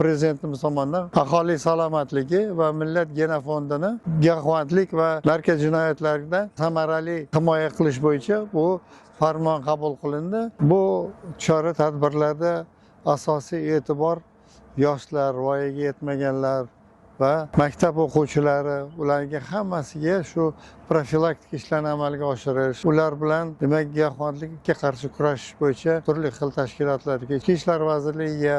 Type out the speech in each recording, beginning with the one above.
Prezidentimiz tomonidan aholi salomatligi va millat genofondini giyohvandlik va narko jinoyatlarida samarali himoya qilish bo'yicha bu farmon qabul qilindi. Bu chora-tadbirlarda asosiy e'tibor yoshlar, voyaga yetmaganlar va maktab o'quvchilari, ularga hammasiga shu profilaktik ishlarni amalga oshirish, ular bilan demak giyohvandlikka qarshi kurashish bo'yicha turli xil tashkilotlarga, Ichki ishlar vazirligiga,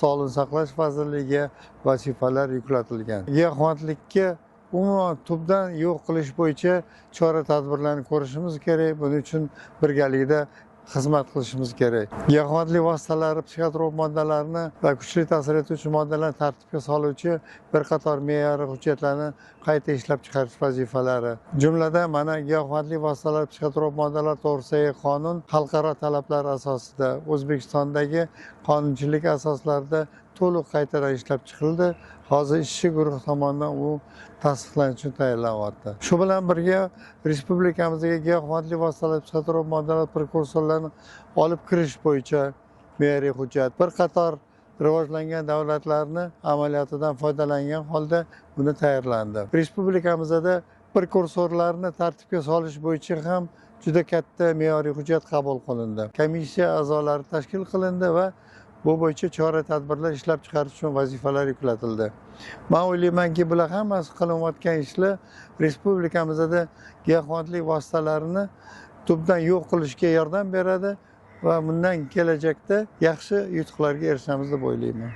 Sog'liqni saqlash vazirligiga vazifalar yuklatilgan. Giyohvandlikka umuman tubdan yo'q qilish bo'yicha chora-tadbirlarni ko'rishimiz kerak. Buning uchun birgalikda xizmat qilishimiz kerak. Giyohvandlik vositalari, psixotrop moddalarni va kuchli ta'sir etuvchi moddalarni tartibga soluvchi bir qator me'yoriy hujjatlarni qayta ishlab chiqarish vazifalari. Jumladan mana giyohvandlik vositalari, psixotrop moddalar to'g'risidagi qonun xalqaro talablar asosida O'zbekistondagi qonunchilik asoslarida to'liq qaytadan ishlab chiqildi. Hozir ishchi guruh tomonidan u tasdiqlanish uchun tayyorlanyapti. Shu bilan birga respublikamizga giyohvandlik vositalari, psixotrop moddalar, prekursorlarni olib kirish bo'yicha me'yoriy hujjat bir qator rivojlangan davlatlarni amaliyotidan foydalangan holda buni tayyorlandi. Respublikamizda prekursorlarni tartibga solish bo'yicha ham juda katta me'yoriy hujjat qabul qilindi. Komissiya a'zolari tashkil qilindi va bu bo'yicha chora-tadbirlar ishlab chiqarish uchun vazifalar yuklatildi. Men o'ylaymanki, bular hammasi qilinayotgan ishlar respublikamizda giyohvandlik vositalarini tubdan yo'q qilishga yordam beradi va bundan kelajakda yaxshi yutuqlarga erishamiz deb o'ylayman.